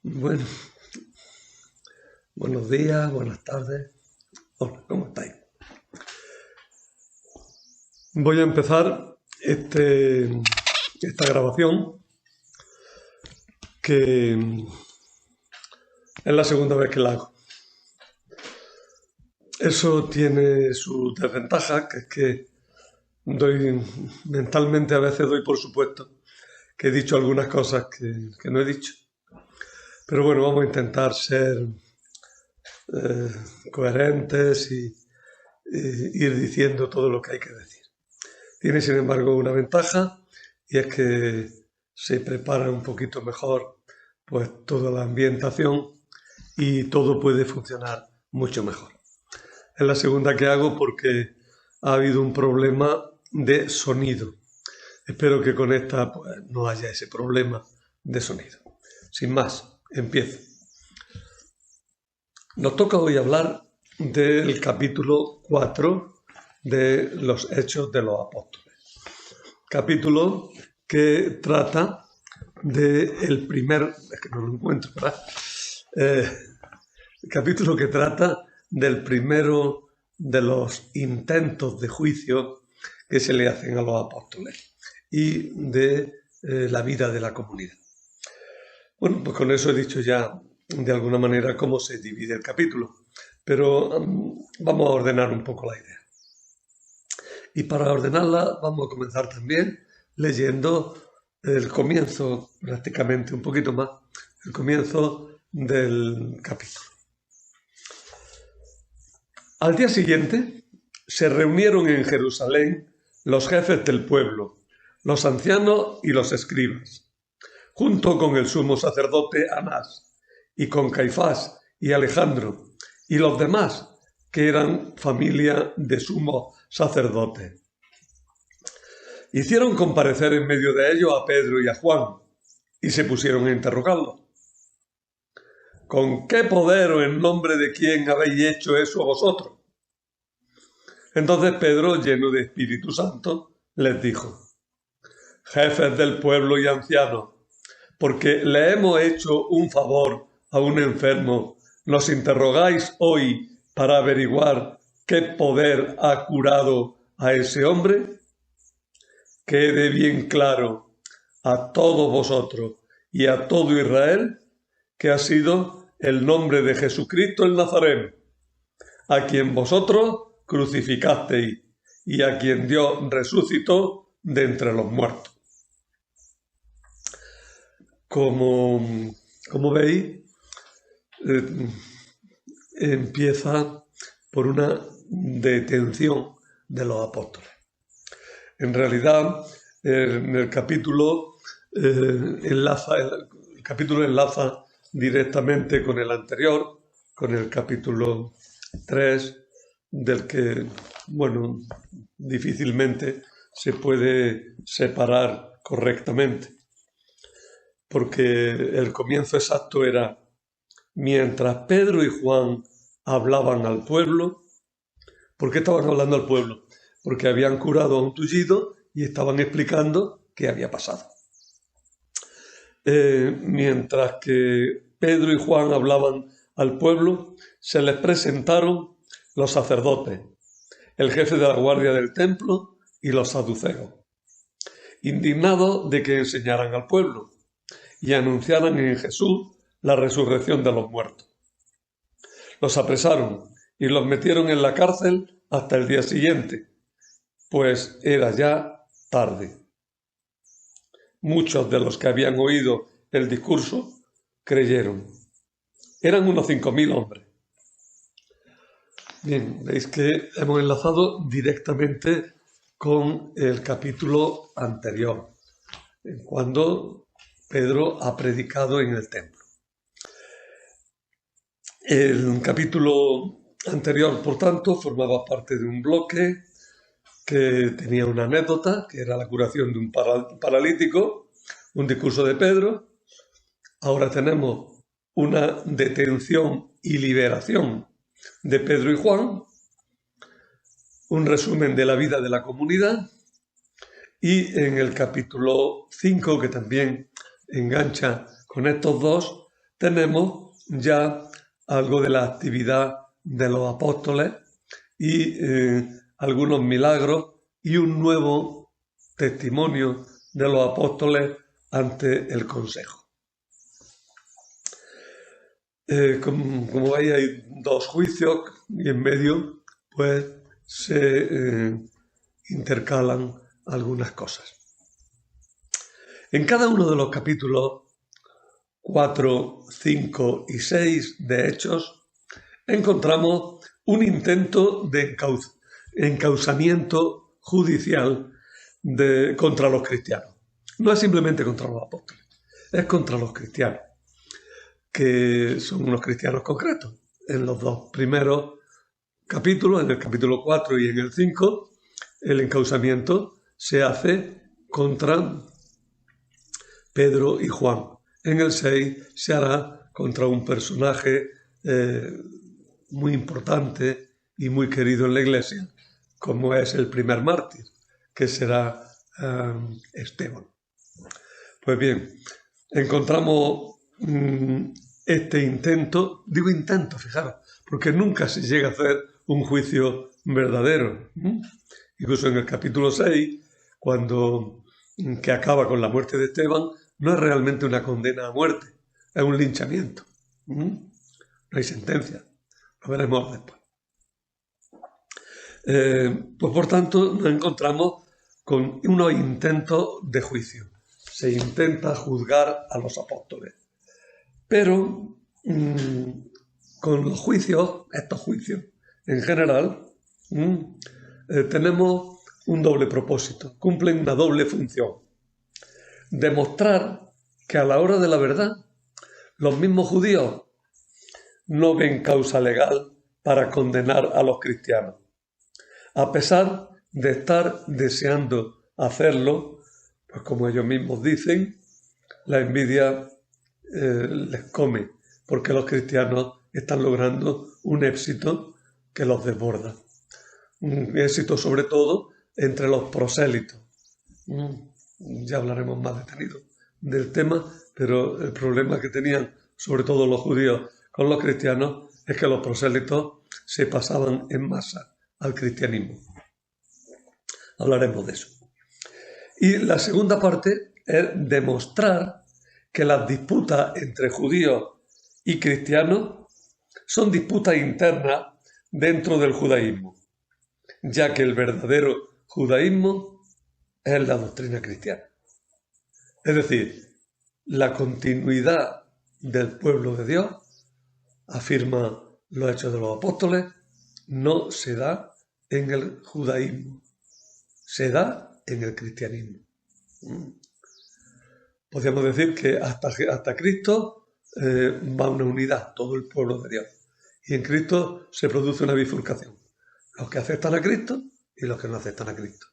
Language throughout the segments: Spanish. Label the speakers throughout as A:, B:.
A: Bueno, buenos días, buenas tardes. Hola, ¿cómo estáis? Voy a empezar esta grabación, que es la segunda vez que la hago. Eso tiene su desventaja, que es que mentalmente a veces doy por supuesto que he dicho algunas cosas que no he dicho. Pero bueno, vamos a intentar ser coherentes y ir diciendo todo lo que hay que decir. Tiene, sin embargo, una ventaja, y es que se prepara un poquito mejor pues toda la ambientación y todo puede funcionar mucho mejor. Es la segunda que hago porque ha habido un problema de sonido. Espero que con esta pues, no haya ese problema de sonido. Sin más, empiezo. Nos toca hoy hablar del capítulo 4 de los Hechos de los Apóstoles. Capítulo que trata del primer... Es que no lo encuentro, ¿verdad? Capítulo que trata del primero de los intentos de juicio que se le hacen a los apóstoles y de la vida de la comunidad. Bueno, pues con eso he dicho ya de alguna manera cómo se divide el capítulo, pero vamos a ordenar un poco la idea. Y para ordenarla vamos a comenzar también leyendo el comienzo, prácticamente un poquito más, el comienzo del capítulo. Al día siguiente se reunieron en Jerusalén los jefes del pueblo, los ancianos y los escribas, junto con el sumo sacerdote Anás, y con Caifás y Alejandro, y los demás que eran familia de sumo sacerdote. Hicieron comparecer en medio de ellos a Pedro y a Juan, y se pusieron a interrogarlos. ¿Con qué poder o en nombre de quién habéis hecho eso vosotros? Entonces Pedro, lleno de Espíritu Santo, les dijo: jefes del pueblo y ancianos, porque le hemos hecho un favor a un enfermo, ¿nos interrogáis hoy para averiguar qué poder ha curado a ese hombre? Quede bien claro a todos vosotros y a todo Israel que ha sido el nombre de Jesucristo el Nazareno, a quien vosotros crucificasteis y a quien Dios resucitó de entre los muertos. Como veis, empieza por una detención de los apóstoles. En realidad, en el capítulo enlaza directamente con el anterior, con el capítulo 3, del que, bueno, difícilmente se puede separar correctamente, porque el comienzo exacto era: mientras Pedro y Juan hablaban al pueblo. ¿Por qué estaban hablando al pueblo? Porque habían curado a un tullido y estaban explicando qué había pasado. Mientras que Pedro y Juan hablaban al pueblo, se les presentaron los sacerdotes, el jefe de la guardia del templo y los saduceos, indignados de que enseñaran al pueblo y anunciaran en Jesús la resurrección de los muertos. Los apresaron y los metieron en la cárcel hasta el día siguiente, pues era ya tarde. Muchos de los que habían oído el discurso creyeron. Eran unos 5.000 hombres. Bien, veis que hemos enlazado directamente con el capítulo anterior, cuando Pedro ha predicado en el templo. El capítulo anterior, por tanto, formaba parte de un bloque que tenía una anécdota, que era la curación de un paralítico, un discurso de Pedro. Ahora tenemos una detención y liberación de Pedro y Juan, un resumen de la vida de la comunidad, y en el capítulo 5, que también engancha con estos dos, tenemos ya algo de la actividad de los apóstoles y algunos milagros y un nuevo testimonio de los apóstoles ante el consejo. Como veis, hay dos juicios y en medio pues se intercalan algunas cosas. En cada uno de los capítulos 4, 5 y 6 de Hechos encontramos un intento de encauzamiento judicial contra los cristianos. No es simplemente contra los apóstoles, es contra los cristianos, que son unos cristianos concretos. En los dos primeros capítulos, en el capítulo 4 y en el 5, el encauzamiento se hace contra Pedro y Juan. En el 6 se hará contra un personaje muy importante y muy querido en la Iglesia, como es el primer mártir, que será Esteban. Pues bien, encontramos este intento, digo intento, fijaros, porque nunca se llega a hacer un juicio verdadero. Incluso en el capítulo 6, que acaba con la muerte de Esteban, no es realmente una condena a muerte, es un linchamiento. No hay sentencia, lo veremos después. Pues por tanto nos encontramos con unos intentos de juicio. Se intenta juzgar a los apóstoles. Pero con los juicios, estos juicios en general, tenemos un doble propósito, cumplen una doble función. Demostrar que a la hora de la verdad los mismos judíos no ven causa legal para condenar a los cristianos, a pesar de estar deseando hacerlo, pues como ellos mismos dicen, la envidia les come, porque los cristianos están logrando un éxito que los desborda. Un éxito sobre todo entre los prosélitos. Ya hablaremos más detenido del tema, pero el problema que tenían sobre todo los judíos con los cristianos es que los prosélitos se pasaban en masa al cristianismo. Hablaremos de eso. Y la segunda parte es demostrar que las disputas entre judíos y cristianos son disputas internas dentro del judaísmo, ya que el verdadero judaísmo es la doctrina cristiana. Es decir, la continuidad del pueblo de Dios, afirma los Hechos de los Apóstoles, no se da en el judaísmo, se da en el cristianismo. Podríamos decir que hasta Cristo va una unidad, todo el pueblo de Dios. Y en Cristo se produce una bifurcación. Los que aceptan a Cristo y los que no aceptan a Cristo.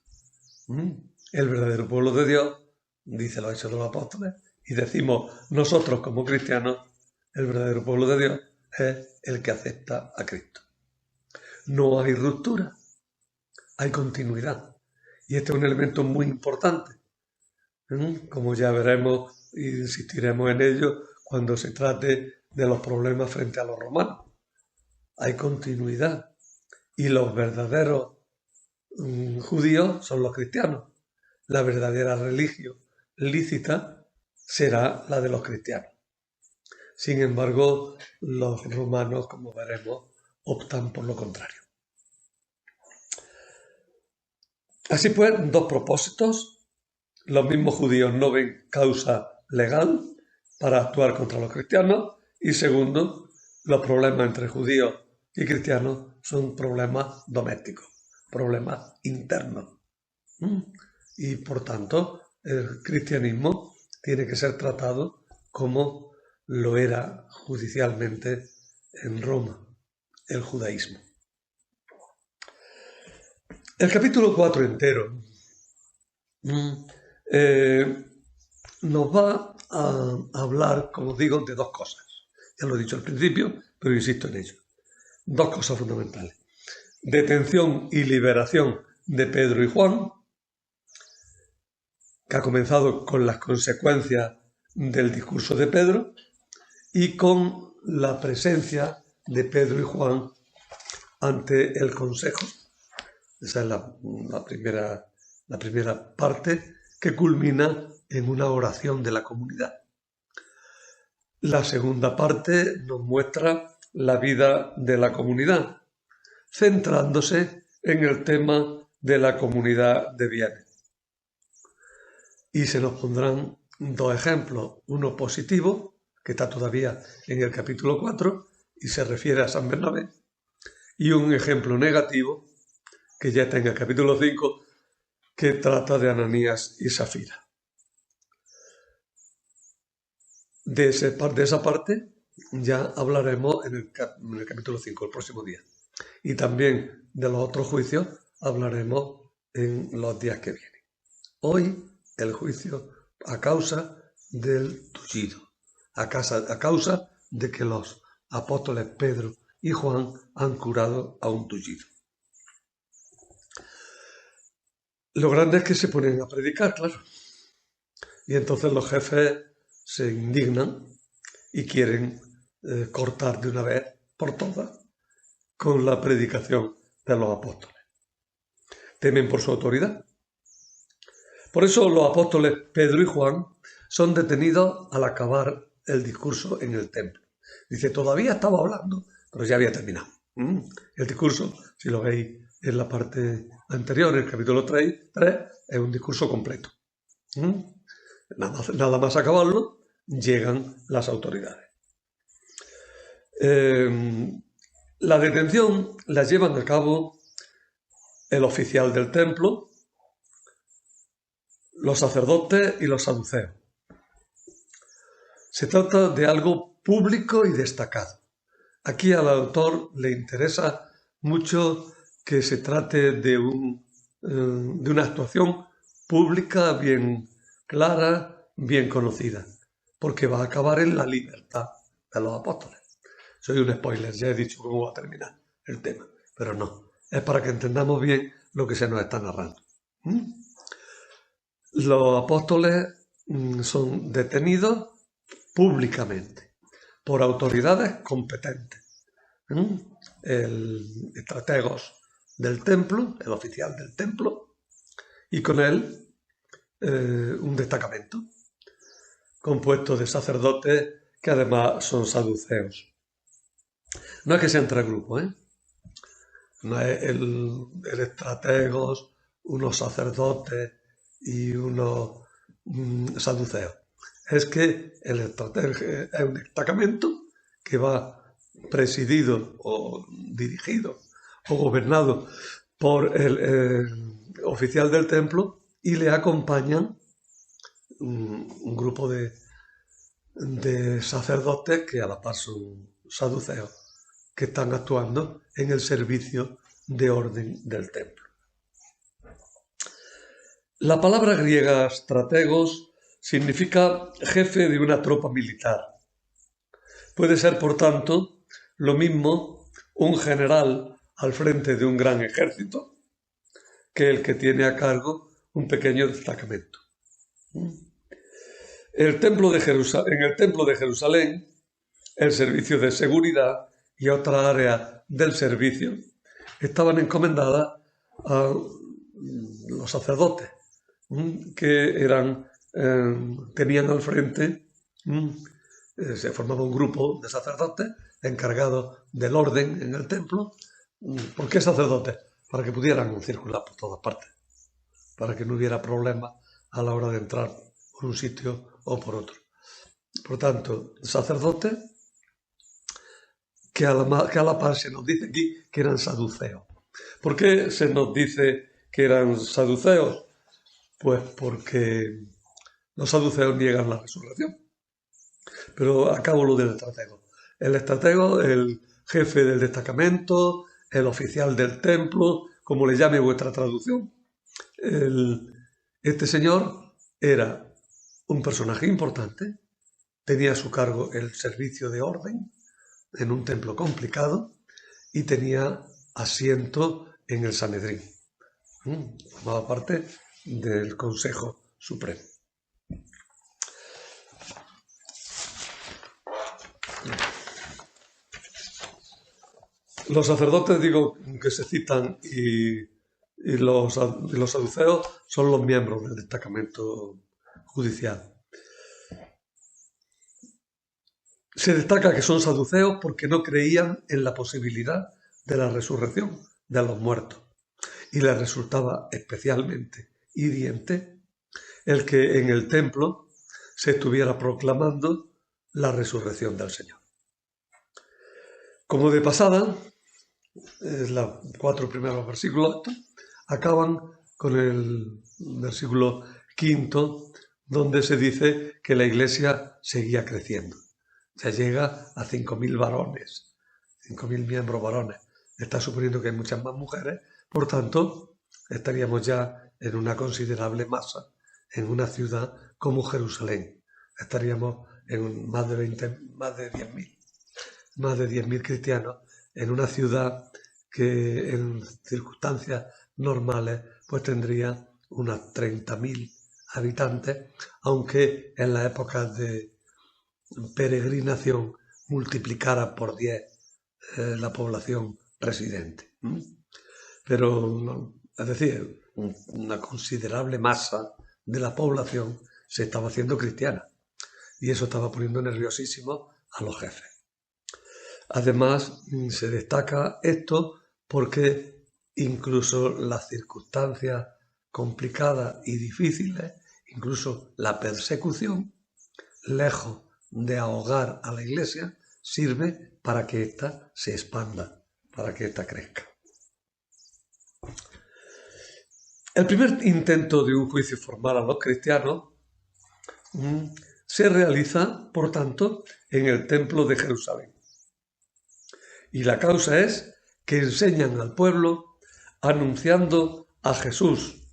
A: El verdadero pueblo de Dios, dice los Hechos de los Apóstoles, y decimos nosotros como cristianos, el verdadero pueblo de Dios es el que acepta a Cristo. No hay ruptura, hay continuidad. Y este es un elemento muy importante, como ya veremos e insistiremos en ello cuando se trate de los problemas frente a los romanos. Hay continuidad y los verdaderos judíos son los cristianos. La verdadera religión lícita será la de los cristianos. Sin embargo, los romanos, como veremos, optan por lo contrario. Así pues, dos propósitos. Los mismos judíos no ven causa legal para actuar contra los cristianos. Y segundo, los problemas entre judíos y cristianos son problemas domésticos, problemas internos. Y por tanto, el cristianismo tiene que ser tratado como lo era judicialmente en Roma, el judaísmo. El capítulo 4 entero nos va a hablar, como digo, de dos cosas. Ya lo he dicho al principio, pero insisto en ello. Dos cosas fundamentales. Detención y liberación de Pedro y Juan, que ha comenzado con las consecuencias del discurso de Pedro, y con la presencia de Pedro y Juan ante el consejo. Esa es la primera parte, que culmina en una oración de la comunidad. La segunda parte nos muestra la vida de la comunidad, centrándose en el tema de la comunidad de bienes. Y se nos pondrán dos ejemplos, uno positivo, que está todavía en el capítulo 4 y se refiere a San Bernabé, y un ejemplo negativo, que ya está en el capítulo 5, que trata de Ananías y Safira. De esa parte ya hablaremos en el capítulo 5, el próximo día. Y también de los otros juicios hablaremos en los días que vienen. Hoy el juicio a causa del tullido, a causa de que los apóstoles Pedro y Juan han curado a un tullido. Lo grande es que se ponen a predicar, claro. Y entonces los jefes se indignan y quieren cortar de una vez por todas con la predicación de los apóstoles. Temen por su autoridad. Por eso los apóstoles Pedro y Juan son detenidos al acabar el discurso en el templo. Dice, todavía estaba hablando, pero ya había terminado. El discurso, si lo veis en la parte anterior, en el capítulo 3, es un discurso completo. Nada más acabarlo, llegan las autoridades. La detención la llevan a cabo el oficial del templo, los sacerdotes y los saduceos. Se trata de algo público y destacado. Aquí al autor le interesa mucho que se trate de una actuación pública bien clara, bien conocida, porque va a acabar en la libertad de los apóstoles. Soy un spoiler, ya he dicho cómo va a terminar el tema, pero no, es para que entendamos bien lo que se nos está narrando. Los apóstoles son detenidos públicamente por autoridades competentes. El estrategos del templo, el oficial del templo, y con él un destacamento compuesto de sacerdotes que además son saduceos. No es que sean tres grupos, no es el estrategos, unos sacerdotes y unos saduceos. Es que el estratego es un destacamento que va presidido o dirigido o gobernado por el oficial del templo y le acompañan un grupo de sacerdotes que a la par son saduceos, que están actuando en el servicio de orden del templo. La palabra griega strategos significa jefe de una tropa militar. Puede ser, por tanto, lo mismo un general al frente de un gran ejército que el que tiene a cargo un pequeño destacamento. En el templo de Jerusalén, el servicio de seguridad y otra área del servicio estaban encomendadas a los sacerdotes, que tenían al frente, se formaba un grupo de sacerdotes encargados del orden en el templo. ¿Por qué sacerdotes? Para que pudieran circular por todas partes, para que no hubiera problemas a la hora de entrar por un sitio o por otro. Por tanto, sacerdotes que a la par se nos dice aquí que eran saduceos. ¿Por qué se nos dice que eran saduceos? Pues porque los saduceos niegan la resurrección. Pero acabo lo del estratego. El estratego, el jefe del destacamento, el oficial del templo, como le llame vuestra traducción. Este señor era un personaje importante, tenía a su cargo el servicio de orden en un templo complicado y tenía asiento en el Sanedrín. Formaba parte del Consejo Supremo. Los sacerdotes, digo, que se citan y los saduceos son los miembros del destacamento judicial. Se destaca que son saduceos porque no creían en la posibilidad de la resurrección de los muertos y les resultaba especialmente hiriente el que en el templo se estuviera proclamando la resurrección del Señor. Como de pasada, los 4 primeros versículos acaban con el versículo 5, donde se dice que la Iglesia seguía creciendo. Ya llega a 5.000 varones, 5.000 miembros varones. Está suponiendo que hay muchas más mujeres, por tanto, estaríamos ya en una considerable masa en una ciudad como Jerusalén. Estaríamos en más de 10.000 cristianos en una ciudad que en circunstancias normales pues tendría unas 30.000 habitantes, aunque en las épocas de peregrinación multiplicara por 10 la población residente. Pero, es decir, una considerable masa de la población se estaba haciendo cristiana y eso estaba poniendo nerviosísimo a los jefes. Además, se destaca esto porque incluso las circunstancias complicadas y difíciles, incluso la persecución, lejos de ahogar a la Iglesia, sirve para que ésta se expanda, para que ésta crezca. El primer intento de un juicio formal a los cristianos se realiza, por tanto, en el templo de Jerusalén. Y la causa es que enseñan al pueblo anunciando a Jesús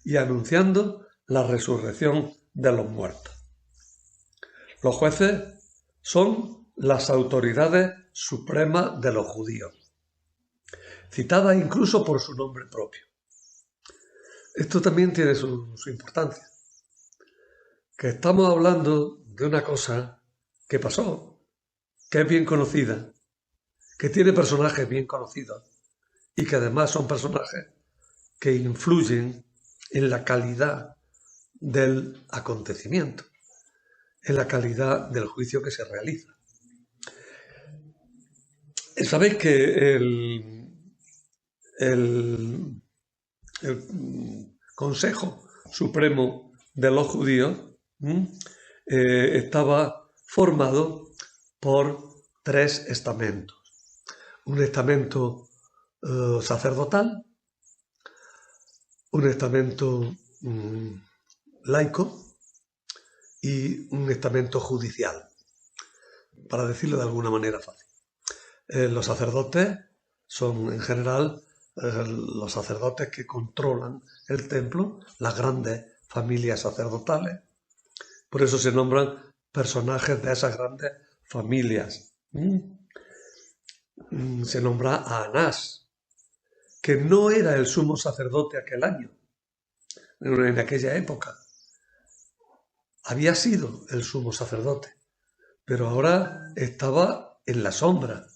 A: y anunciando la resurrección de los muertos. Los jueces son las autoridades supremas de los judíos, citadas incluso por su nombre propio. Esto también tiene su importancia, que estamos hablando de una cosa que pasó, que es bien conocida, que tiene personajes bien conocidos y que además son personajes que influyen en la calidad del acontecimiento, en la calidad del juicio que se realiza. Sabéis que el Consejo Supremo de los Judíos estaba formado por 3 estamentos. Un estamento sacerdotal, un estamento laico y un estamento judicial, para decirlo de alguna manera fácil. Los sacerdotes son en general los sacerdotes que controlan el templo, las grandes familias sacerdotales. Por eso se nombran personajes de esas grandes familias. Se nombra a Anás, que no era el sumo sacerdote aquel año, en aquella época. Había sido el sumo sacerdote, pero ahora estaba en la sombra.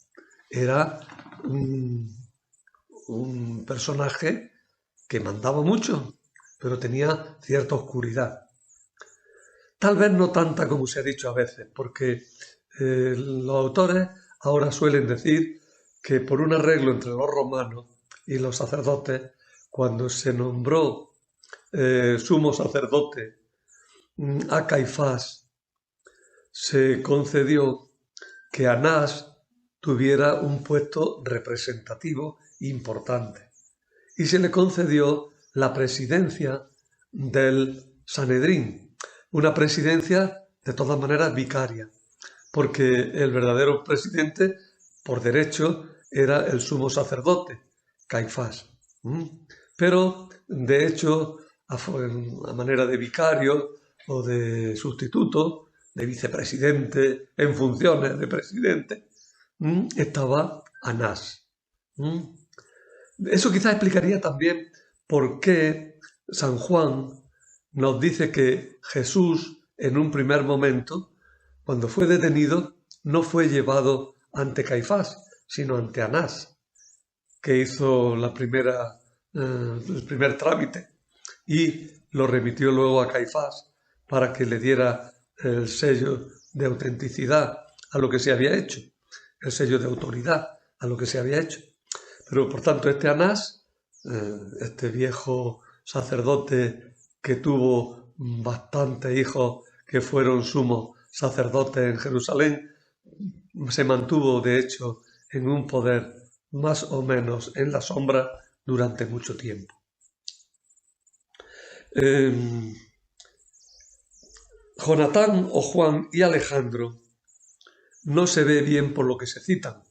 A: Era un personaje que mandaba mucho, pero tenía cierta oscuridad. Tal vez no tanta como se ha dicho a veces, porque los autores ahora suelen decir que por un arreglo entre los romanos y los sacerdotes, cuando se nombró sumo sacerdote a Caifás, se concedió que Anás tuviera un puesto representativo importante y se le concedió la presidencia del Sanedrín, una presidencia de todas maneras vicaria, porque el verdadero presidente por derecho era el sumo sacerdote, Caifás. Pero de hecho, a manera de vicario o de sustituto, de vicepresidente en funciones de presidente, estaba Anás. Eso quizás explicaría también por qué San Juan nos dice que Jesús, en un primer momento, cuando fue detenido, no fue llevado ante Caifás, sino ante Anás, que hizo el primer trámite y lo remitió luego a Caifás para que le diera el sello de autenticidad a lo que se había hecho, el sello de autoridad a lo que se había hecho. Pero por tanto este Anás, este viejo sacerdote que tuvo bastantes hijos que fueron sumos sacerdotes en Jerusalén, se mantuvo de hecho en un poder más o menos en la sombra durante mucho tiempo. Jonatán o Juan y Alejandro no se ve bien por lo que se citan.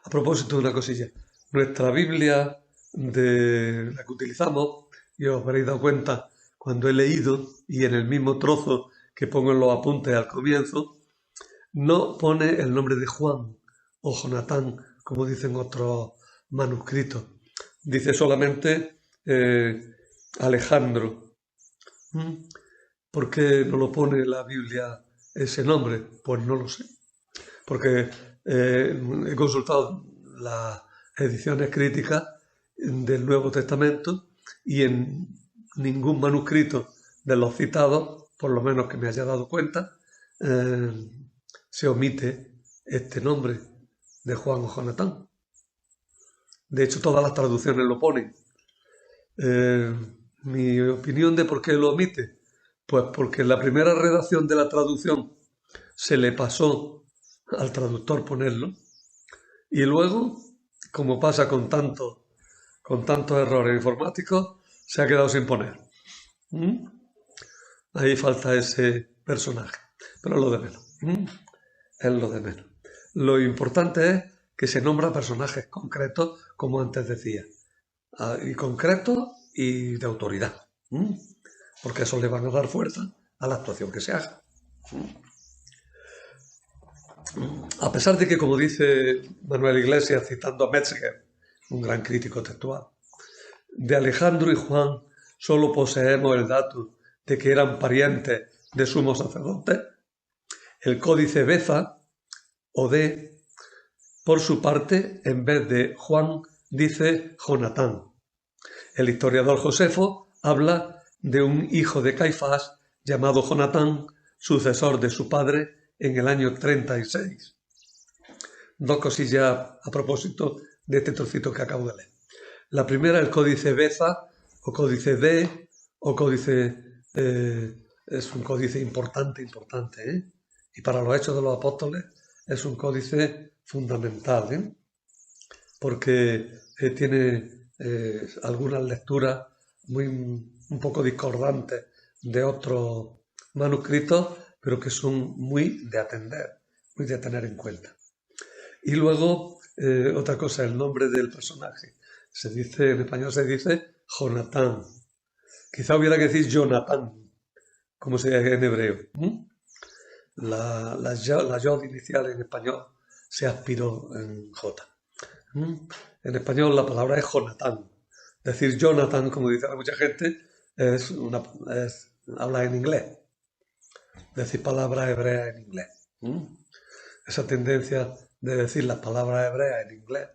A: A propósito de una cosilla, nuestra Biblia de la que utilizamos, y os habréis dado cuenta cuando he leído y en el mismo trozo que pongo en los apuntes al comienzo, no pone el nombre de Juan o Jonatán, como dicen otros manuscritos. Dice solamente Alejandro. ¿Por qué no lo pone la Biblia ese nombre? Pues no lo sé. Porque he consultado las ediciones críticas del Nuevo Testamento y en ningún manuscrito de los citados, por lo menos que me haya dado cuenta, se omite este nombre de Juan o Jonatán. De hecho, todas las traducciones lo ponen. Mi opinión de por qué lo omite, pues porque en la primera redacción de la traducción se le pasó al traductor ponerlo y luego, como pasa con tantos errores informáticos, se ha quedado sin poner. Ahí falta ese personaje, pero es lo de menos. Es lo de menos. Lo importante es que se nombra personajes concretos, como antes decía, y concretos y de autoridad, porque eso le van a dar fuerza a la actuación que se haga. A pesar de que, como dice Manuel Iglesias, citando a Metzger, un gran crítico textual, de Alejandro y Juan solo poseemos el dato de que eran parientes de sumos sacerdotes, el códice Beza, o de, por su parte, en vez de Juan, dice Jonatán. El historiador Josefo habla de un hijo de Caifás llamado Jonatán, sucesor de su padre en el año 36. Dos cosillas a propósito de este trocito que acabo de leer. La primera, el códice Beza, o códice D, o códice... es un códice importante, y para los Hechos de los Apóstoles es un códice fundamental, porque tiene algunas lecturas un poco discordantes de otros manuscritos, pero que son muy de atender, muy de tener en cuenta. Y luego, otra cosa, el nombre del personaje. En español se dice Jonatán. Quizá hubiera que decir Jonatán, como se dice en hebreo. La yod inicial en español se aspiró en J. En español la palabra es Jonatán. Decir Jonathan, como dice mucha gente, es hablar en inglés. Decir palabras hebreas en inglés. Esa tendencia de decir las palabras hebreas en inglés,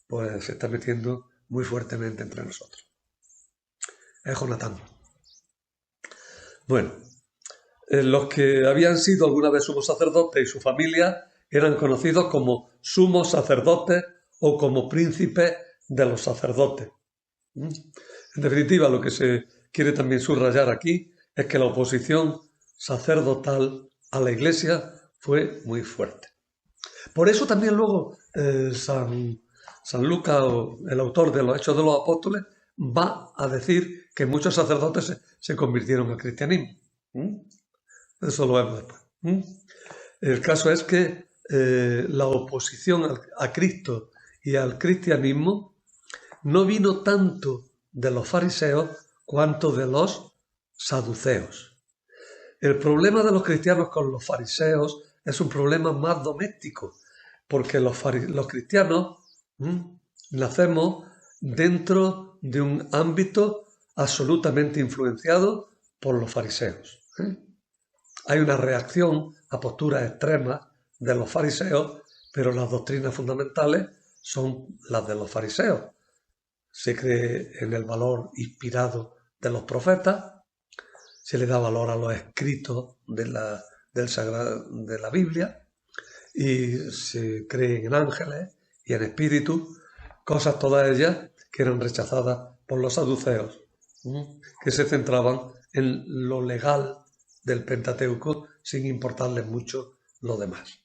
A: pues se está metiendo muy fuertemente entre nosotros. Es Jonatán. Bueno, los que habían sido alguna vez sumos sacerdotes y su familia eran conocidos como sumos sacerdotes o como príncipes de los sacerdotes. En definitiva, lo que se quiere también subrayar aquí es que la oposición sacerdotal a la Iglesia fue muy fuerte. Por eso también luego San Lucas, el autor de los Hechos de los Apóstoles, va a decir que muchos sacerdotes se convirtieron al cristianismo. Eso lo vemos después. El caso es que la oposición a Cristo y al cristianismo no vino tanto de los fariseos cuanto de los saduceos. El problema de los cristianos con los fariseos es un problema más doméstico, porque los cristianos nacemos dentro de un ámbito absolutamente influenciado por los fariseos. Hay una reacción a posturas extremas de los fariseos, pero las doctrinas fundamentales son las de los fariseos. Se cree en el valor inspirado de los profetas, se le da valor a los escritos de la Biblia, y se cree en ángeles y en espíritus, cosas todas ellas que eran rechazadas por los saduceos, que se centraban en lo legal del Pentateuco sin importarles mucho lo demás.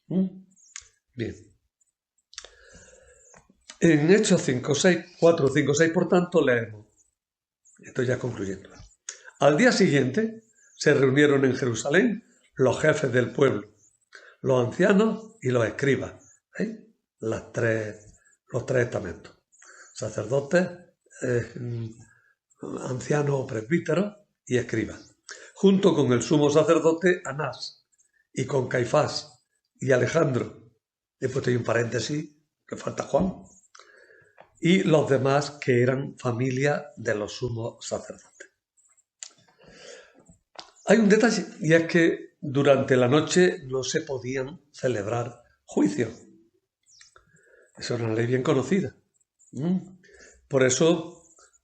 A: Bien. En Hechos 4, 5, 6, por tanto, leemos. Estoy ya concluyendo. Al día siguiente se reunieron en Jerusalén los jefes del pueblo, los ancianos y los escribas. Los tres estamentos. Sacerdotes, ancianos o presbíteros y escribas. Junto con el sumo sacerdote Anás y con Caifás y Alejandro. Después hay un paréntesis que falta Juan. Y los demás que eran familia de los sumos sacerdotes. Hay un detalle, y es que durante la noche no se podían celebrar juicios. Eso es una ley bien conocida. Por eso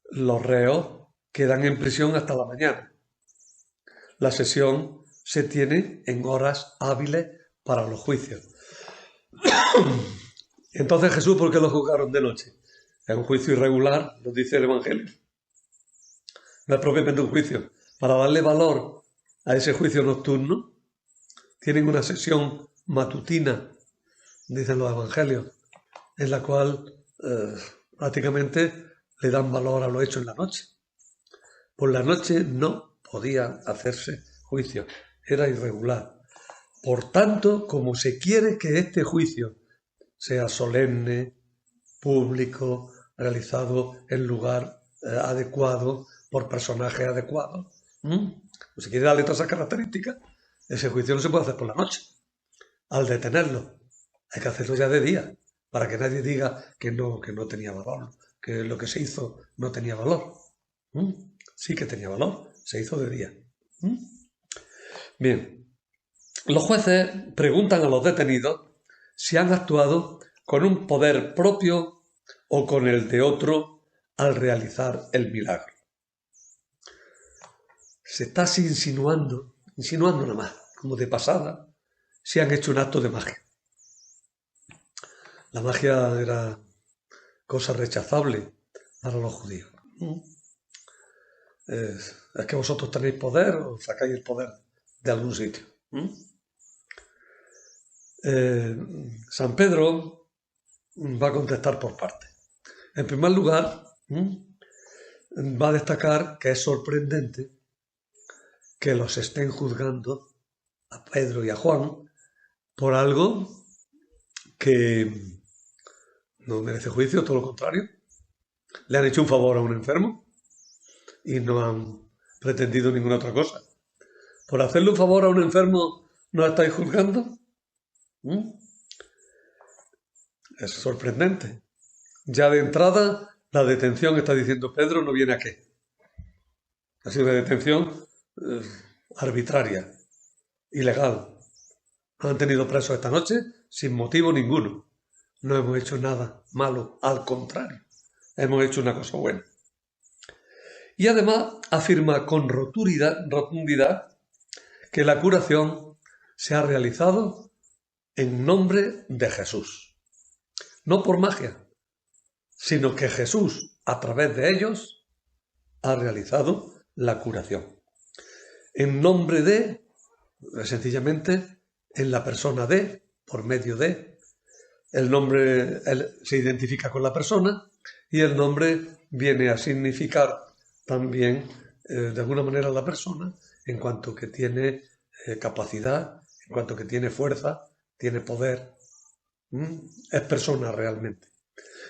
A: los reos quedan en prisión hasta la mañana. La sesión se tiene en horas hábiles para los juicios. Entonces Jesús, ¿por qué lo juzgaron de noche? Es un juicio irregular, nos dice el Evangelio. No es propiamente un juicio. Para darle valor a ese juicio nocturno, tienen una sesión matutina, dicen los Evangelios, en la cual prácticamente le dan valor a lo hecho en la noche. Por la noche no podían hacerse juicios, era irregular. Por tanto, como se quiere que este juicio sea solemne, público, realizado en lugar adecuado, por personajes adecuados, si quiere darle todas esas características, ese juicio no se puede hacer por la noche. Al detenerlo, hay que hacerlo ya de día, para que nadie diga que no tenía valor, que lo que se hizo no tenía valor. Sí que tenía valor, se hizo de día. Bien, los jueces preguntan a los detenidos si han actuado con un poder propio o con el de otro al realizar el milagro. Se está insinuando nada más, como de pasada, si han hecho un acto de magia. La magia era cosa rechazable para los judíos. Es que vosotros tenéis poder o sacáis el poder de algún sitio. San Pedro va a contestar por partes. En primer lugar, va a destacar que es sorprendente que los estén juzgando a Pedro y a Juan por algo que no merece juicio, todo lo contrario. Le han hecho un favor a un enfermo y no han pretendido ninguna otra cosa. ¿Por hacerle un favor a un enfermo no estáis juzgando? Es sorprendente. Ya de entrada, la detención, está diciendo Pedro, no viene a qué. Ha sido una detención arbitraria, ilegal. Nos han tenido presos esta noche sin motivo ninguno. No hemos hecho nada malo, al contrario, hemos hecho una cosa buena. Y además afirma con rotundidad que la curación se ha realizado en nombre de Jesús. No por magia, sino que Jesús, a través de ellos, ha realizado la curación. En nombre de, sencillamente, en la persona de, por medio de, el nombre se identifica con la persona y el nombre viene a significar también, de alguna manera, la persona en cuanto que tiene capacidad, en cuanto que tiene fuerza, tiene poder. Es persona realmente.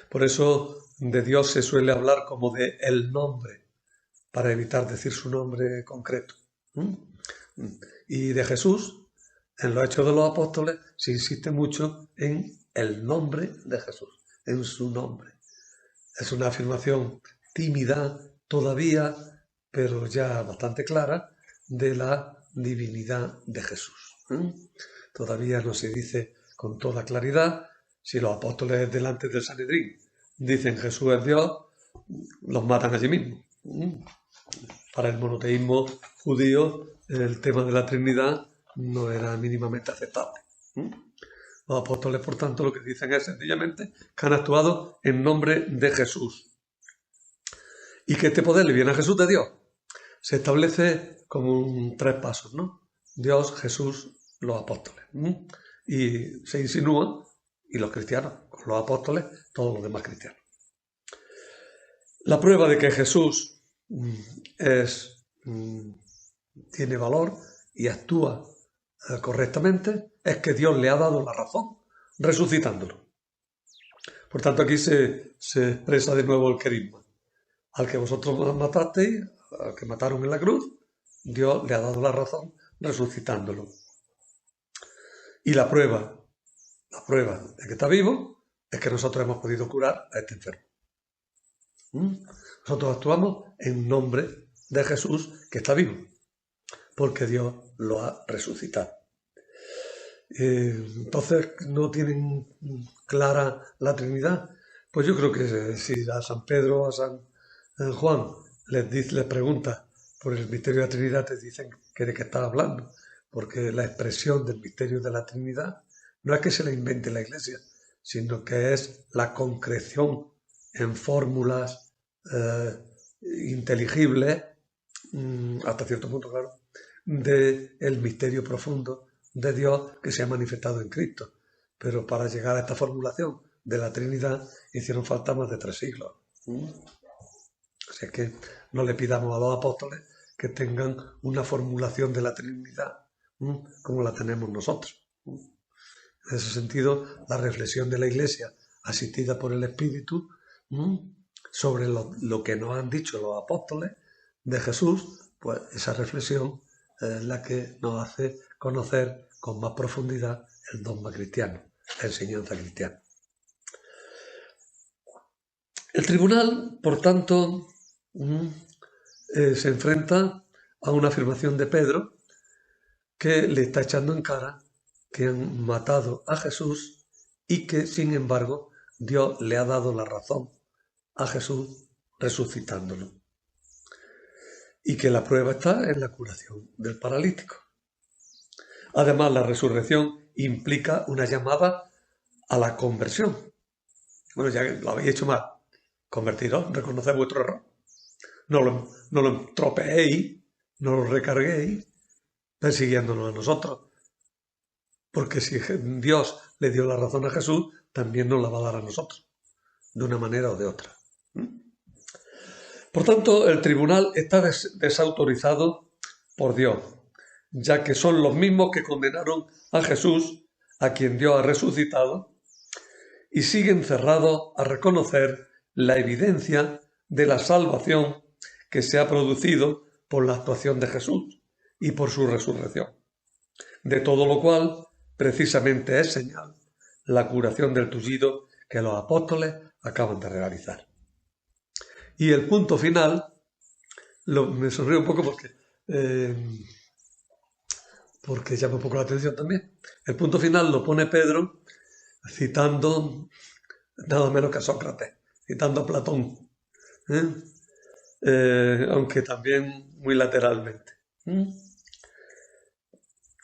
A: Por eso de Dios se suele hablar como de el nombre, para evitar decir su nombre concreto. Y de Jesús, en los Hechos de los Apóstoles, se insiste mucho en el nombre de Jesús, en su nombre. Es una afirmación tímida todavía, pero ya bastante clara, de la divinidad de Jesús. Todavía no se dice con toda claridad. Si los apóstoles delante del Sanedrín dicen Jesús es Dios, los matan allí mismo. Para el monoteísmo judío, el tema de la Trinidad no era mínimamente aceptable. Los apóstoles, por tanto, lo que dicen es sencillamente que han actuado en nombre de Jesús. Y que este poder le viene a Jesús de Dios. Se establece como 3 pasos, ¿no? Dios, Jesús, los apóstoles. Y se insinúa, y los cristianos, con los apóstoles, todos los demás cristianos. La prueba de que Jesús tiene valor y actúa correctamente es que Dios le ha dado la razón, resucitándolo. Por tanto, aquí se expresa de nuevo el querigma. Al que vosotros matasteis, al que mataron en la cruz, Dios le ha dado la razón, resucitándolo. Y la prueba de que está vivo es que nosotros hemos podido curar a este enfermo. Nosotros actuamos en nombre de Jesús que está vivo, porque Dios lo ha resucitado. Entonces, ¿no tienen clara la Trinidad? Pues yo creo que si a San Pedro o a San Juan les pregunta por el misterio de la Trinidad, te dicen que de qué estás hablando, porque la expresión del misterio de la Trinidad no es que se la invente la Iglesia, sino que es la concreción en fórmulas inteligibles, hasta cierto punto, claro, del misterio profundo de Dios que se ha manifestado en Cristo. Pero para llegar a esta formulación de la Trinidad hicieron falta más de 3 siglos. O sea que no le pidamos a los apóstoles que tengan una formulación de la Trinidad como la tenemos nosotros. En ese sentido, la reflexión de la Iglesia, asistida por el Espíritu, sobre lo que nos han dicho los apóstoles de Jesús, pues esa reflexión es la que nos hace conocer con más profundidad el dogma cristiano, la enseñanza cristiana. El tribunal, por tanto, se enfrenta a una afirmación de Pedro que le está echando en cara que han matado a Jesús y que, sin embargo, Dios le ha dado la razón a Jesús resucitándolo. Y que la prueba está en la curación del paralítico. Además, la resurrección implica una llamada a la conversión. Bueno, ya lo habéis hecho mal. Convertiros, reconoced vuestro error. No lo estropeéis, no lo recarguéis persiguiéndonos a nosotros. Porque si Dios le dio la razón a Jesús, también nos la va a dar a nosotros, de una manera o de otra. Por tanto, el tribunal está desautorizado por Dios, ya que son los mismos que condenaron a Jesús, a quien Dios ha resucitado, y siguen cerrados a reconocer la evidencia de la salvación que se ha producido por la actuación de Jesús y por su resurrección. De todo lo cual, precisamente es señal la curación del tullido que los apóstoles acaban de realizar. Y el punto final, me sonrío un poco porque llama un poco la atención también. El punto final lo pone Pedro citando nada menos que a Sócrates, citando a Platón, aunque también muy lateralmente.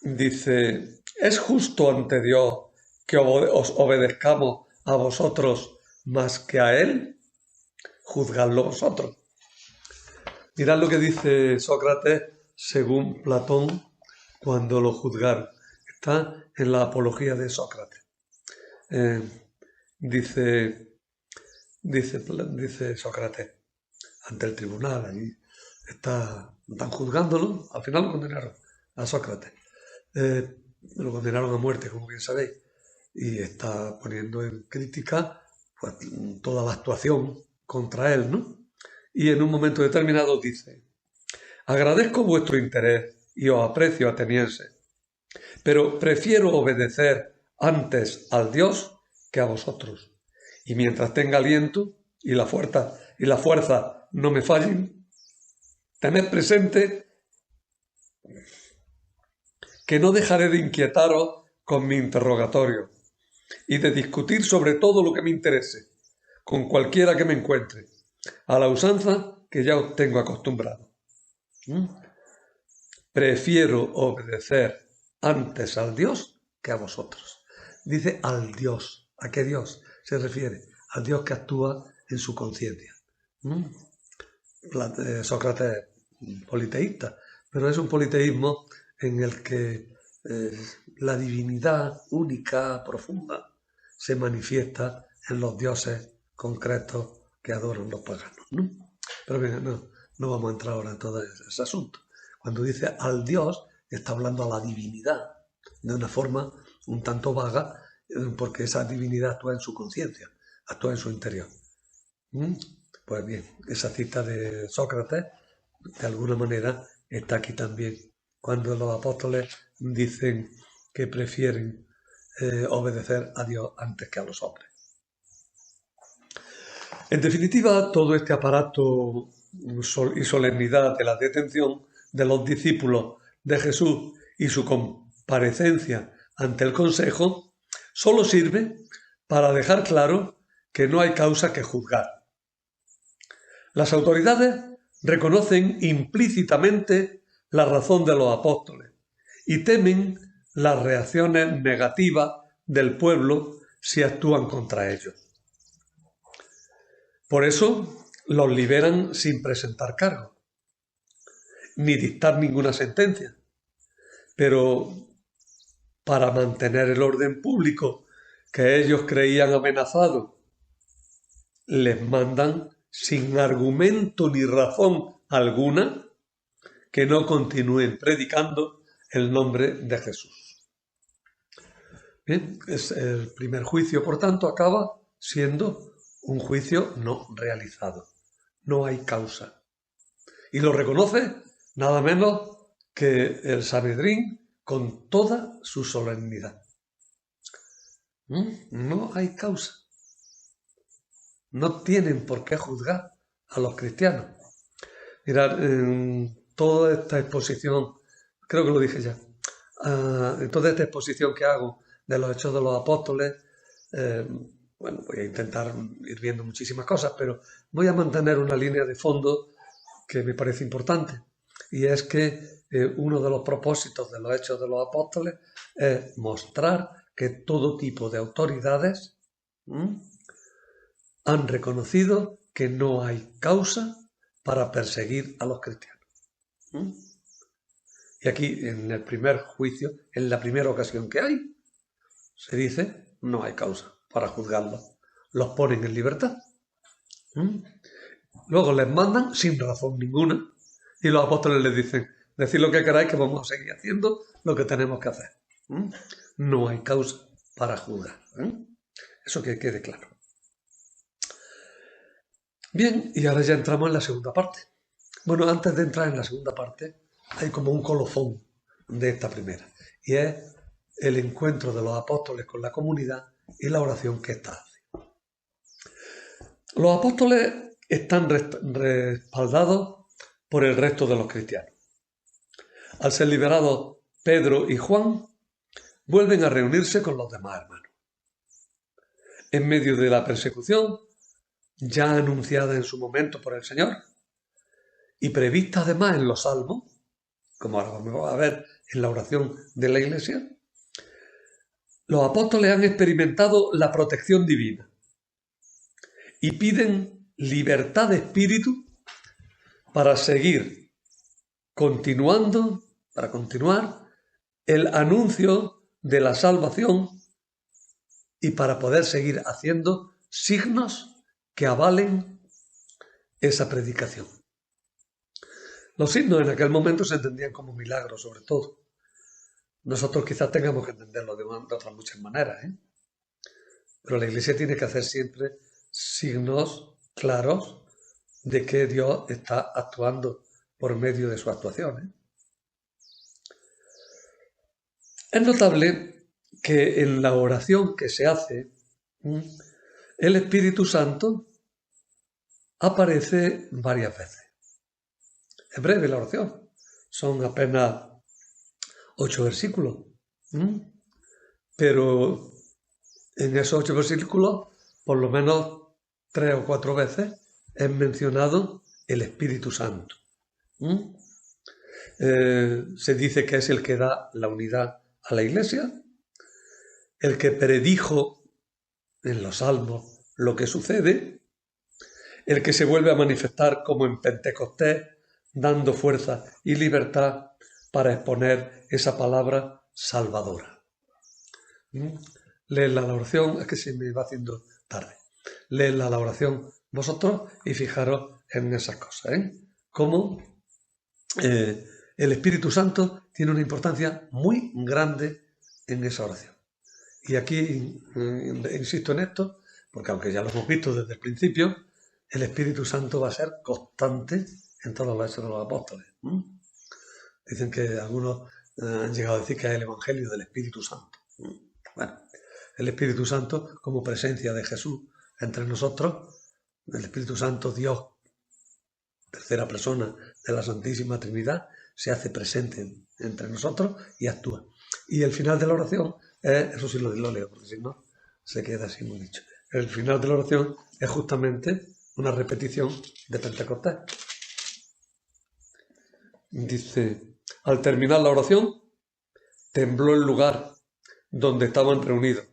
A: Dice, ¿es justo ante Dios que os obedezcamos a vosotros más que a Él? Juzgadlo vosotros. Mirad lo que dice Sócrates según Platón cuando lo juzgaron. Está en la Apología de Sócrates. Dice Sócrates ante el tribunal, allí están juzgándolo, al final lo condenaron a Sócrates. Lo condenaron a muerte, como bien sabéis, y está poniendo en crítica pues, toda la actuación contra él, ¿no? Y en un momento determinado dice: agradezco vuestro interés y os aprecio, atenienses, pero prefiero obedecer antes al Dios que a vosotros. Y mientras tenga aliento y la fuerza no me fallen, tened presente que no dejaré de inquietaros con mi interrogatorio. y de discutir sobre todo lo que me interese, con cualquiera que me encuentre, a la usanza que ya os tengo acostumbrado. Prefiero obedecer antes al Dios que a vosotros. Dice al Dios. ¿A qué Dios se refiere? Al Dios que actúa en su conciencia. Sócrates politeísta, pero es un politeísmo en el que la divinidad única, profunda, se manifiesta en los dioses concretos que adoran los paganos, ¿no? Pero bien, no vamos a entrar ahora en todo ese asunto. Cuando dice al Dios, está hablando a la divinidad, de una forma un tanto vaga, porque esa divinidad actúa en su conciencia, actúa en su interior. Pues bien, esa cita de Sócrates, de alguna manera, está aquí también, cuando los apóstoles dicen que prefieren obedecer a Dios antes que a los hombres. En definitiva, todo este aparato y solemnidad de la detención de los discípulos de Jesús y su comparecencia ante el Consejo solo sirve para dejar claro que no hay causa que juzgar. Las autoridades reconocen implícitamente la razón de los apóstoles y temen las reacciones negativas del pueblo si actúan contra ellos. Por eso los liberan sin presentar cargos, ni dictar ninguna sentencia. Pero para mantener el orden público que ellos creían amenazado, les mandan sin argumento ni razón alguna que no continúen predicando el nombre de Jesús. Bien, el primer juicio, por tanto, acaba siendo un juicio no realizado. No hay causa. Y lo reconoce nada menos que el Sanedrín con toda su solemnidad. No hay causa. No tienen por qué juzgar a los cristianos. Mirad, en toda esta exposición, creo que lo dije ya, en toda esta exposición que hago de los Hechos de los Apóstoles, bueno, voy a intentar ir viendo muchísimas cosas, pero voy a mantener una línea de fondo que me parece importante, y es que uno de los propósitos de los Hechos de los Apóstoles es mostrar que todo tipo de autoridades han reconocido que no hay causa para perseguir a los cristianos. Y aquí, en el primer juicio, en la primera ocasión que hay, se dice, no hay causa para juzgarlos. Los ponen en libertad. Luego les mandan sin razón ninguna y los apóstoles les dicen, decid lo que queráis que vamos a seguir haciendo lo que tenemos que hacer. No hay causa para juzgar. Eso que quede claro. Bien, y ahora ya entramos en la segunda parte. Bueno, antes de entrar en la segunda parte, hay como un colofón de esta primera, y es el encuentro de los apóstoles con la comunidad y la oración que ésta hace. Los apóstoles están respaldados por el resto de los cristianos. Al ser liberados Pedro y Juan, vuelven a reunirse con los demás hermanos. En medio de la persecución, ya anunciada en su momento por el Señor, y prevista además en los salmos, como ahora vamos a ver en la oración de la Iglesia, los apóstoles han experimentado la protección divina y piden libertad de espíritu para continuar el anuncio de la salvación y para poder seguir haciendo signos que avalen esa predicación. Los signos en aquel momento se entendían como milagros, sobre todo. Nosotros quizás tengamos que entenderlo de otras muchas maneras, pero la Iglesia tiene que hacer siempre signos claros de que Dios está actuando por medio de su actuación. Es notable que en la oración que se hace, el Espíritu Santo aparece varias veces. Es breve la oración, son apenas 8 versículos, pero en esos 8 versículos, por lo menos 3 o 4 veces, es mencionado el Espíritu Santo. Se dice que es el que da la unidad a la Iglesia, el que predijo en los Salmos lo que sucede, el que se vuelve a manifestar como en Pentecostés, dando fuerza y libertad para exponer esa palabra salvadora. Leed la oración, es que se me va haciendo tarde. Leed la oración vosotros y fijaros en esas cosas, cómo el Espíritu Santo tiene una importancia muy grande en esa oración. Y aquí insisto en esto, porque aunque ya lo hemos visto desde el principio, el Espíritu Santo va a ser constante en todos los hechos de los apóstoles. Dicen que algunos han llegado a decir que es el Evangelio del Espíritu Santo. Bueno, el Espíritu Santo como presencia de Jesús entre nosotros, el Espíritu Santo, Dios, tercera persona de la Santísima Trinidad, se hace presente entre nosotros y actúa. Y el final de la oración es, eso sí lo leo, porque si no se queda así muy dicho. El final de la oración es justamente una repetición de Pentecostés. Dice, al terminar la oración, tembló el lugar donde estaban reunidos.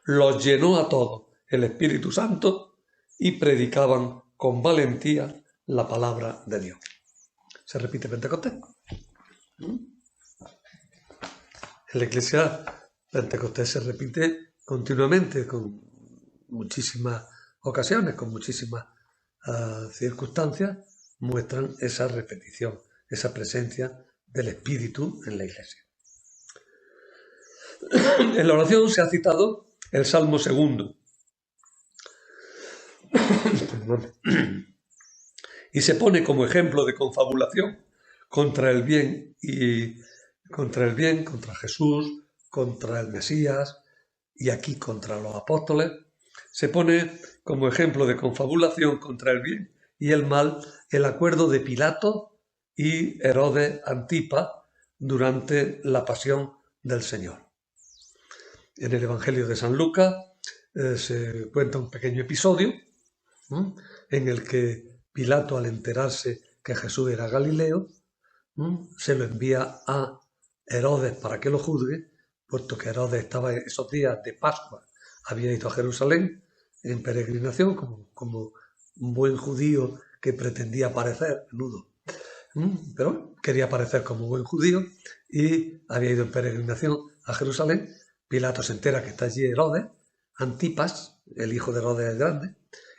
A: Los llenó a todos el Espíritu Santo y predicaban con valentía la palabra de Dios. ¿Se repite Pentecostés? En la Iglesia, Pentecostés se repite continuamente, con muchísimas ocasiones, con muchísimas circunstancias, muestran esa repetición, esa presencia del Espíritu en la Iglesia. En la oración se ha citado el Salmo 2. Y se pone como ejemplo de confabulación contra el bien, contra Jesús, contra el Mesías y aquí contra los apóstoles. Se pone como ejemplo de confabulación contra el bien y el mal el acuerdo de Pilato y Herodes Antipas durante la pasión del Señor. En el Evangelio de San Lucas se cuenta un pequeño episodio en el que Pilato, al enterarse que Jesús era Galileo, se lo envía a Herodes para que lo juzgue, puesto que Herodes estaba en esos días de Pascua, había ido a Jerusalén en peregrinación como un buen judío que pretendía parecer menudo, pero quería parecer como buen judío y había ido en peregrinación a Jerusalén. Pilato se entera que está allí Herodes Antipas, el hijo de Herodes el Grande,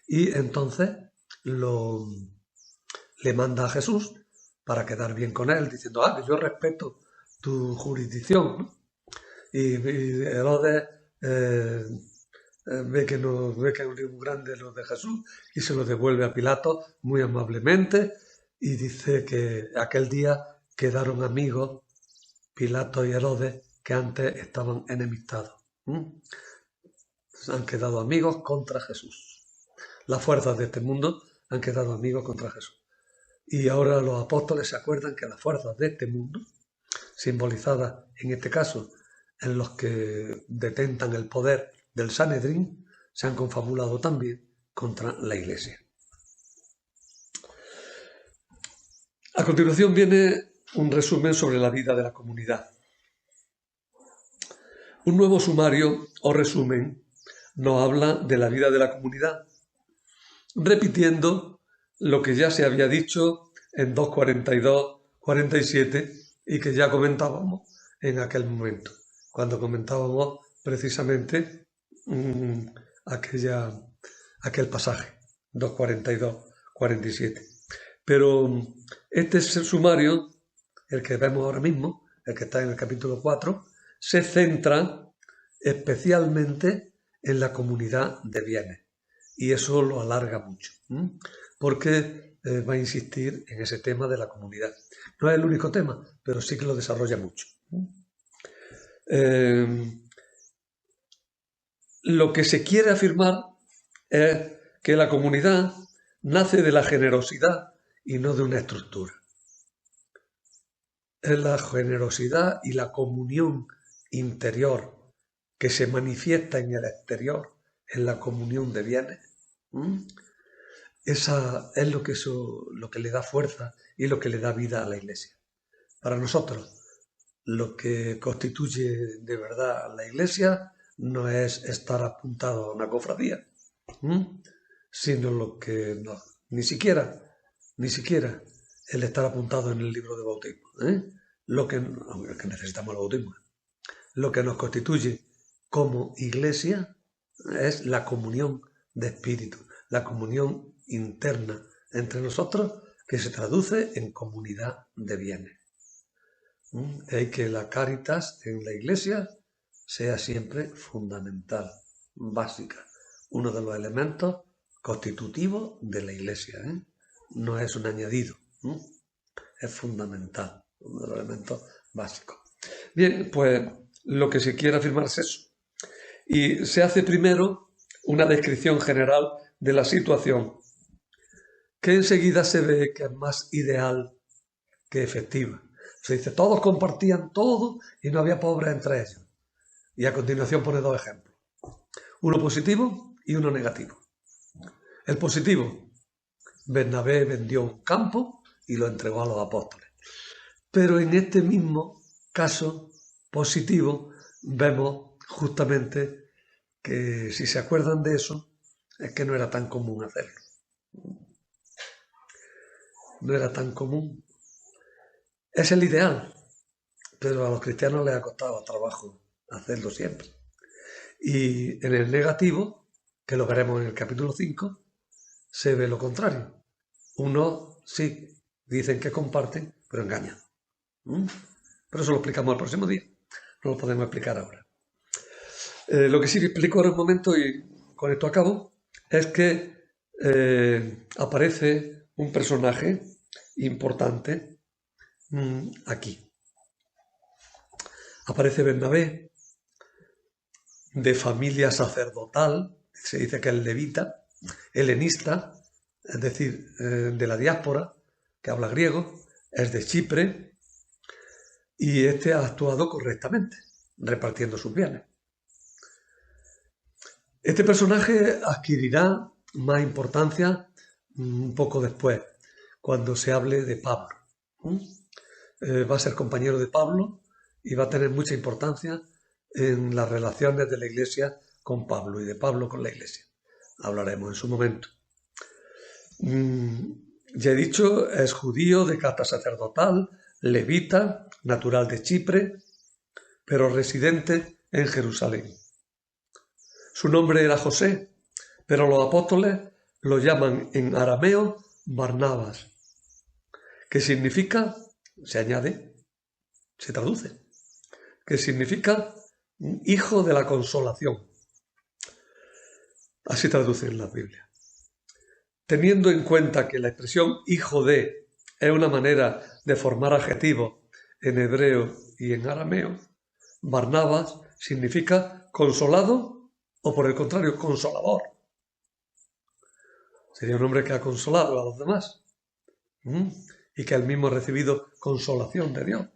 A: y entonces le manda a Jesús para quedar bien con él, diciendo, que yo respeto tu jurisdicción, ¿no? Y Herodes ve que es un lío muy grande lo de Jesús y se lo devuelve a Pilato muy amablemente y dice que aquel día quedaron amigos Pilato y Herodes que antes estaban enemistados. Han quedado amigos contra Jesús. Las fuerzas de este mundo han quedado amigos contra Jesús. Y ahora los apóstoles se acuerdan que las fuerzas de este mundo, simbolizadas en este caso en los que detentan el poder del Sanedrín, se han confabulado también contra la Iglesia. A continuación viene un resumen sobre la vida de la comunidad. Un nuevo sumario o resumen nos habla de la vida de la comunidad, repitiendo lo que ya se había dicho en 2:42, 47 y que ya comentábamos en aquel momento, cuando comentábamos precisamente aquel pasaje, 2:42, 47. Pero este sumario, el que vemos ahora mismo, el que está en el capítulo 4, se centra especialmente en la comunidad de bienes. Y eso lo alarga mucho, porque va a insistir en ese tema de la comunidad. No es el único tema, pero sí que lo desarrolla mucho. Lo que se quiere afirmar es que la comunidad nace de la generosidad y no de una estructura. Es la generosidad y la comunión interior que se manifiesta en el exterior, en la comunión de bienes. Esa es lo que le da fuerza y lo que le da vida a la Iglesia. Para nosotros, lo que constituye de verdad la Iglesia no es estar apuntado a una cofradía, sino lo que no, ni siquiera el estar apuntado en el libro de bautismo. Lo que necesitamos el bautismo. Lo que nos constituye como Iglesia es la comunión de espíritu, la comunión interna entre nosotros, que se traduce en comunidad de bienes. Hay que la caritas en la Iglesia sea siempre fundamental, básica, uno de los elementos constitutivos de la Iglesia. No es un añadido, es fundamental, uno de los elementos básicos. Bien, pues lo que se quiere afirmar es eso. Y se hace primero una descripción general de la situación, que enseguida se ve que es más ideal que efectiva. Se dice, todos compartían todo y no había pobres entre ellos. Y a continuación pone dos ejemplos. Uno positivo y uno negativo. El positivo, Bernabé vendió un campo y lo entregó a los apóstoles. Pero en este mismo caso positivo vemos justamente que, si se acuerdan de eso, es que no era tan común hacerlo. No era tan común. Es el ideal, pero a los cristianos les ha costado trabajo hacerlo siempre. Y en el negativo, que lo veremos en el capítulo 5, se ve lo contrario. Unos sí dicen que comparten, pero engañan. Pero eso lo explicamos el próximo día. No lo podemos explicar ahora. Lo que sí explico ahora un momento, y con esto acabo, es que aparece un personaje importante aquí. Aparece Bernabé, de familia sacerdotal, se dice que es levita, helenista, es decir, de la diáspora, que habla griego, es de Chipre, y este ha actuado correctamente, repartiendo sus bienes. Este personaje adquirirá más importancia un poco después, cuando se hable de Pablo. Va a ser compañero de Pablo y va a tener mucha importancia en las relaciones de la Iglesia con Pablo y de Pablo con la Iglesia. Hablaremos en su momento. Ya he dicho, es judío de casta sacerdotal, levita, natural de Chipre, pero residente en Jerusalén. Su nombre era José, pero los apóstoles lo llaman en arameo Barnabas, que significa, se añade, se traduce, que significa hijo de la consolación. Así traduce en la Biblia. Teniendo en cuenta que la expresión hijo de es una manera de formar adjetivos en hebreo y en arameo, Barnabas significa consolado o, por el contrario, consolador. Sería un hombre que ha consolado a los demás y que él mismo ha recibido consolación de Dios.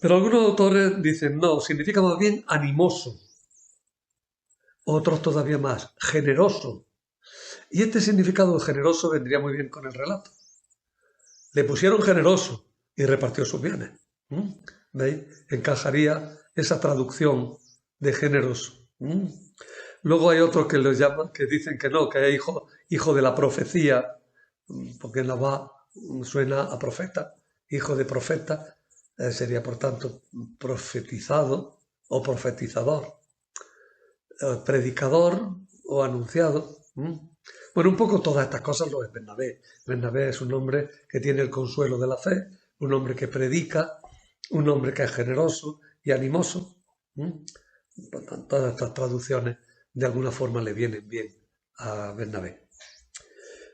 A: Pero algunos autores dicen, no, significa más bien animoso. Otros todavía más, generoso. Y este significado generoso vendría muy bien con el relato. Le pusieron generoso y repartió sus bienes. ¿Veis? Encajaría esa traducción de generoso. Luego hay otros que lo llaman, que dicen que no, que es hijo de la profecía, porque en la va suena a profeta, hijo de profeta, sería por tanto profetizado o profetizador, predicador o anunciado. Bueno, un poco todas estas cosas lo es Bernabé. Bernabé es un hombre que tiene el consuelo de la fe, un hombre que predica, un hombre que es generoso y animoso. Por tanto, todas estas traducciones de alguna forma le vienen bien a Bernabé.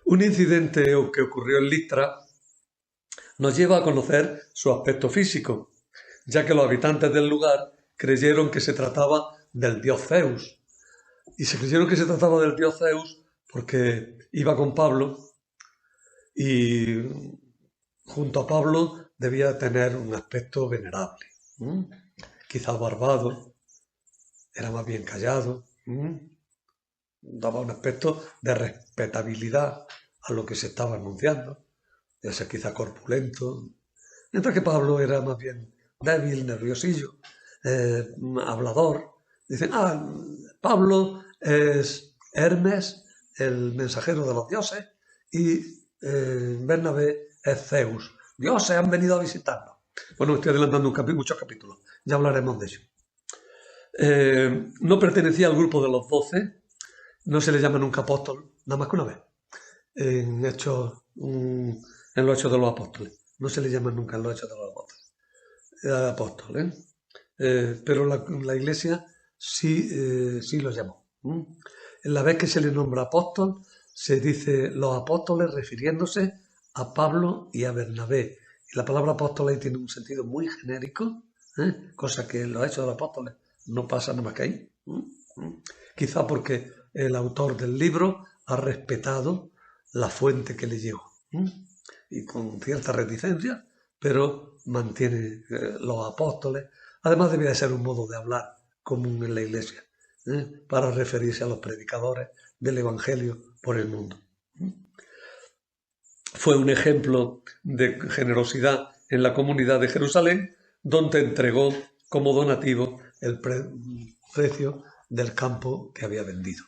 A: Un incidente que ocurrió en Listra nos lleva a conocer su aspecto físico, ya que los habitantes del lugar creyeron que se trataba del dios Zeus. Y se creyeron que se trataba del dios Zeus porque iba con Pablo y junto a Pablo debía tener un aspecto venerable, quizás barbado, era más bien callado, daba un aspecto de respetabilidad a lo que se estaba anunciando, de ser quizá corpulento, mientras que Pablo era más bien débil, nerviosillo, hablador. Dicen, Pablo es Hermes, el mensajero de los dioses, y Bernabé es Zeus. Dioses han venido a visitarnos. Bueno, estoy adelantando muchos capítulos, ya hablaremos de ello. No pertenecía al grupo de los 12, no se le llama nunca apóstol, nada más que una vez. En los Hechos de los Apóstoles. No se le llama nunca en los Hechos de los Apóstoles. Pero la Iglesia sí lo llamó. En la vez que se le nombra apóstol, se dice los apóstoles refiriéndose a Pablo y a Bernabé. Y la palabra apóstol ahí tiene un sentido muy genérico, cosa que en los Hechos de los Apóstoles no pasa nada más que ahí. Quizá porque el autor del libro ha respetado la fuente que le llegó. Y con cierta reticencia, pero mantiene los apóstoles. Además debía de ser un modo de hablar común en la Iglesia, para referirse a los predicadores del Evangelio por el mundo. Fue un ejemplo de generosidad en la comunidad de Jerusalén, donde entregó como donativo el precio del campo que había vendido.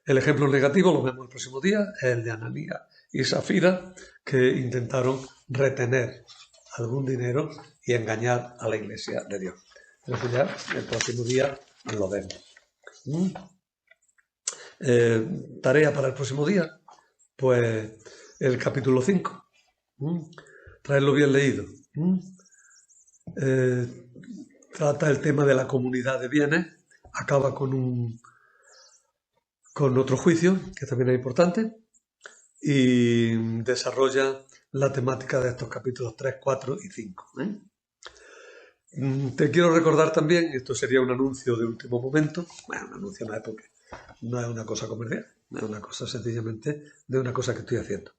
A: El ejemplo negativo, lo vemos el próximo día, es el de Ananías y Safira, que intentaron retener algún dinero y engañar a la Iglesia de Dios. Entonces ya el próximo día lo vemos. Tarea para el próximo día, pues el capítulo 5. Traerlo bien leído. Trata el tema de la comunidad de bienes, acaba con otro juicio, que también es importante, y desarrolla la temática de estos capítulos 3, 4 y 5. Te quiero recordar también, esto sería un anuncio de último momento, bueno, un anuncio no es porque no es una cosa comercial, es una cosa sencillamente de una cosa que estoy haciendo.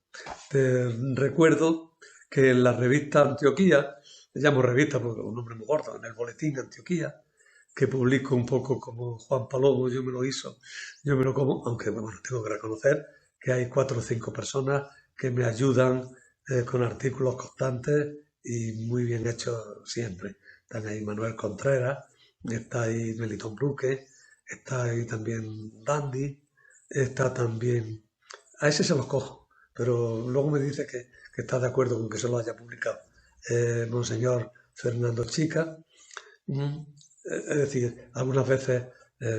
A: Te recuerdo que en la revista Antioquía, le llamo revista porque es un nombre muy gordo, en el boletín Antioquía, que publico un poco como Juan Palomo, yo me lo hizo, yo me lo como, aunque bueno, tengo que reconocer que hay 4 o 5 personas que me ayudan con artículos constantes y muy bien hechos siempre. Están ahí Manuel Contreras, está ahí Melitón Bruque, está ahí también Dandy, está también... A ese se los cojo, pero luego me dice que está de acuerdo con que se lo haya publicado. Monseñor Fernando Chica, es decir, algunas veces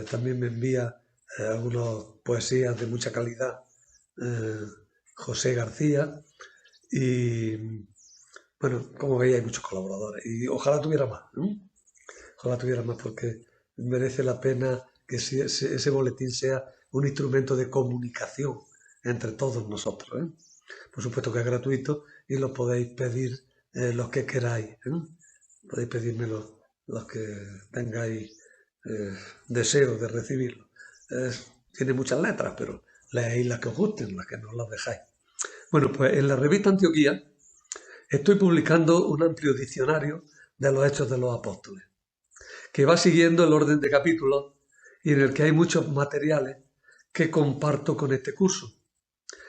A: también me envía algunas poesías de mucha calidad José García, y bueno, como veis hay muchos colaboradores y ojalá tuviera más, ojalá tuviera más porque merece la pena que ese boletín sea un instrumento de comunicación entre todos nosotros. Por supuesto que es gratuito y lo podéis pedir los que queráis. Podéis pedírmelo los que tengáis deseo de recibirlo. Tiene muchas letras, pero leéis las que os gusten, las que no las dejáis. Bueno, pues en la revista Antioquía estoy publicando un amplio diccionario de los Hechos de los Apóstoles, que va siguiendo el orden de capítulos y en el que hay muchos materiales que comparto con este curso.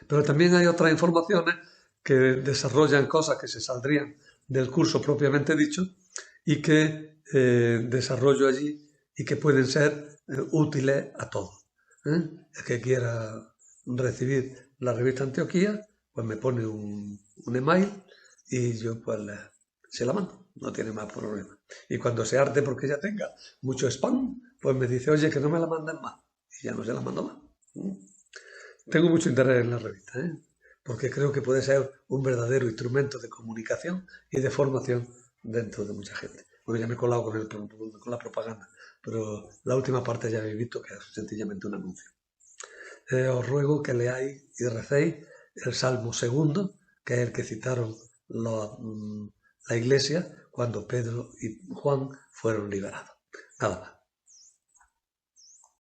A: Pero también hay otras informaciones que desarrollan cosas que se saldrían del curso propiamente dicho y que desarrollo allí y que pueden ser útiles a todos. El que quiera recibir la revista Antioquía, pues me pone un email y yo pues se la mando, no tiene más problema. Y cuando se arte porque ya tenga mucho spam, pues me dice, oye, que no me la manden más. Y ya no se la mando más. Tengo mucho interés en la revista, porque creo que puede ser un verdadero instrumento de comunicación y de formación dentro de mucha gente. Bueno, ya me he colado con la propaganda, pero la última parte ya habéis visto que es sencillamente un anuncio. Os ruego que leáis y recéis el Salmo 2, que es el que citaron la Iglesia cuando Pedro y Juan fueron liberados. Nada más.